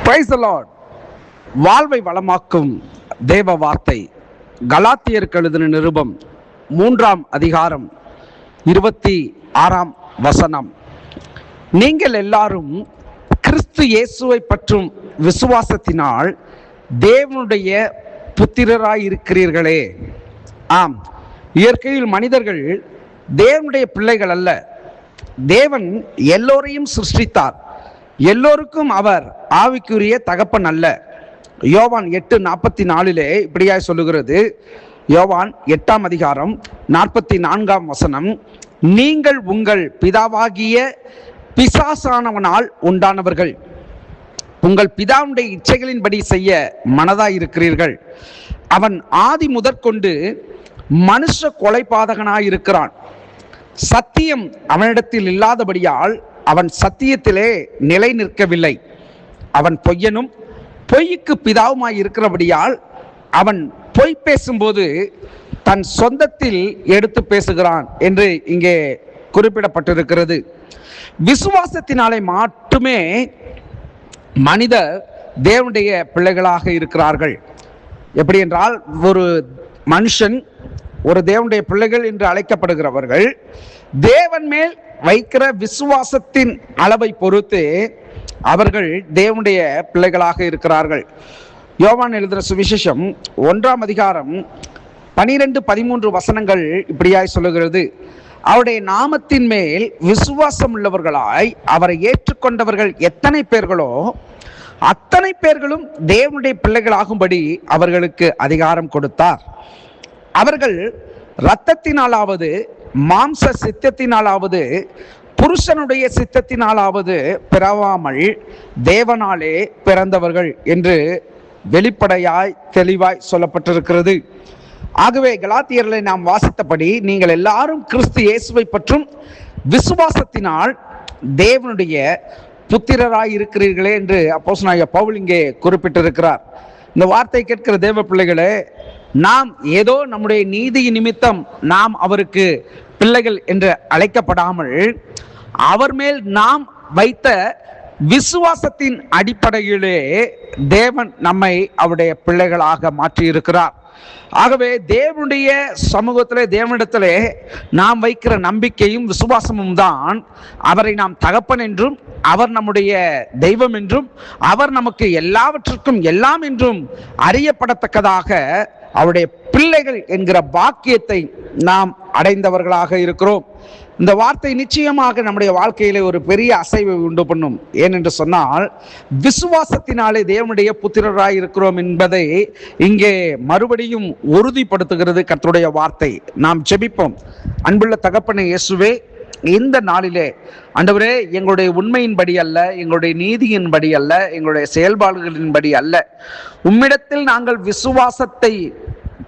Praise the Lord. வாழ்வை வளமாக்கும் தேவ வார்த்தை. கலாத்தியருக்கு எழுதின நிருபம் 3ஆம் அதிகாரம் 26ஆம் வசனம். நீங்கள் எல்லாரும் கிறிஸ்து இயேசுவை பற்றும் விசுவாசத்தினால் தேவனுடைய புத்திரராய் இருக்கிறீர்களே. ஆம், இயற்கையில் மனிதர்கள் தேவனுடைய பிள்ளைகள் அல்ல. தேவன் எல்லோரையும் சிருஷ்டித்தார். எல்லோருக்கும் அவர் ஆவிக்குரிய தகப்பன் அல்ல. யோவான் 8:44 இப்படியாய் சொல்லுகிறது. யோவான் 8ஆம் அதிகாரம் 44ஆம் வசனம். நீங்கள் உங்கள் பிதாவாகிய பிசாசானவனால் உண்டானவர்கள், உங்கள் பிதாவுடைய இச்சைகளின்படி செய்ய மனதாயிருக்கிறீர்கள். அவன் ஆதி முதற்கொண்டு மனுஷ கொலைபாதகனாயிருக்கிறான். சத்தியம் அவனிடத்தில் இல்லாதபடியால் அவன் சத்தியத்திலே நிலை நிற்கவில்லை. அவன் பொய்யனும் பொய்க்கு பிதாவுமாய் இருக்கிறபடியால் அவன் பொய் பேசும்போது தன் சொந்தத்தில் எடுத்து பேசுகிறான் என்று இங்கே குறிப்பிடப்பட்டிருக்கிறது. விசுவாசத்தினாலே மட்டுமே மனிதர் தேவனுடைய பிள்ளைகளாக இருக்கிறார்கள். எப்படி என்றால், ஒரு மனுஷன் ஒரு தேவனுடைய பிள்ளைகள் என்று அழைக்கப்படுகிறவர்கள் தேவன் மேல் வைக்கிற விசுவாசத்தின் அளவை பொறுத்து அவர்கள் தேவனுடைய பிள்ளைகளாக இருக்கிறார்கள். யோவான் எழுதின சுவிசேஷம் 1ஆம் அதிகாரம் 12-13 வசனங்கள் இப்படியாய் சொல்லுகிறது. அவருடைய நாமத்தின் மேல் விசுவாசம் உள்ளவர்களாய் அவரை ஏற்றுக்கொண்டவர்கள் எத்தனை பேர்களோ அத்தனை பேர்களும் தேவனுடைய பிள்ளைகளாகும்படி அவர்களுக்கு அதிகாரம் கொடுத்தார். அவர்கள் இரத்தத்தினாலாவது மாம்ச சித்தத்தினாலாவது புருஷனுடைய சித்தத்தினாலாவது பிறவாமல் தேவனாலே பிறந்தவர்கள் என்று வெளிப்படையாய் தெளிவாய் சொல்லப்பட்டிருக்கிறது. ஆகவே கலாத்தியர்களை நாம் வாசித்தபடி நீங்கள் எல்லாரும் கிறிஸ்து இயேசுவை பற்றும் விசுவாசத்தினால் தேவனுடைய புத்திரராய் இருக்கிறீர்களே என்று அப்போஸ்தலனாகிய பவுல் இங்கே குறிப்பிட்டிருக்கிறார். இந்த வார்த்தை கேட்கிற தேவ பிள்ளைகளே, நாம் ஏதோ நம்முடைய நீதி நிமித்தம் நாம் அவருக்கு பிள்ளைகள் என்று அழைக்கப்படாமல் அவர் மேல் நாம் வைத்த விசுவாசத்தின் அடிப்படையிலே தேவன் நம்மை அவருடைய பிள்ளைகளாக மாற்றியிருக்கிறார். ஆகவே தேவனுடைய சமூகத்திலே தேவனிடத்திலே நாம் வைக்கிற நம்பிக்கையும் விசுவாசமும் தான் அவரை நாம் தகப்பன் என்றும் அவர் நம்முடைய தெய்வம் என்றும் அவர் நமக்கு எல்லாவற்றுக்கும் எல்லாம் என்றும் அறியப்படத்தக்கதாக அவருடைய பிள்ளைகள் என்கிற பாக்கியத்தை நாம் அடைந்தவர்களாக இருக்கிறோம். இந்த வார்த்தை நிச்சயமாக நம்முடைய வாழ்க்கையிலே ஒரு பெரிய அசைவை உண்டு பண்ணும். ஏனென்று சொன்னால், விசுவாசத்தினாலே தேவனுடைய புத்திரராய் இருக்கிறோம் என்பதை இங்கே மறுபடியும் உறுதிப்படுத்துகிறது கர்த்தருடைய வார்த்தை. நாம் ஜெபிப்போம். அன்புள்ள தகப்பனே இயேசுவே, இந்த நாளிலே ஆண்டவரே, எங்களுடைய உண்மையின்படி அல்ல, எங்களுடைய நீதியின்படி அல்ல, எங்களுடைய செயல்பாடுகளின்படி அல்ல, உம்மிடத்தில் நாங்கள் விசுவாசத்தை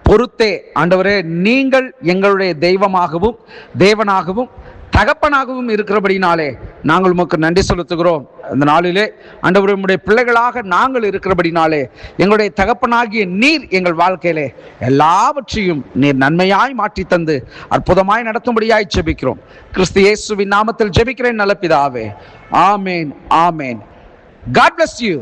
பொறுத்தே ஆண்டவரே நீங்கள் எங்களுடைய தெய்வமாகவும் தேவனாகவும் தகப்பனாகவும் இருக்கிறபடினாலே நாங்கள் உமக்கு நன்றி செலுத்துகிறோம். இந்த நாளிலே ஆண்டவரே, உம்முடைய பிள்ளைகளாக நாங்கள் இருக்கிறபடினாலே எங்களுடைய தகப்பனாகிய நீர் எங்கள் வாழ்க்கையிலே எல்லாவற்றையும் நீர் நன்மையாய் மாற்றி தந்து அற்புதமாய் நடத்தும்படியாய் ஜெபிக்கிறோம். கிறிஸ்து இயேசுவின் நாமத்தில் ஜெபிக்கிறேன் நல்ல பிதாவே. ஆமேன், ஆமேன். God bless you.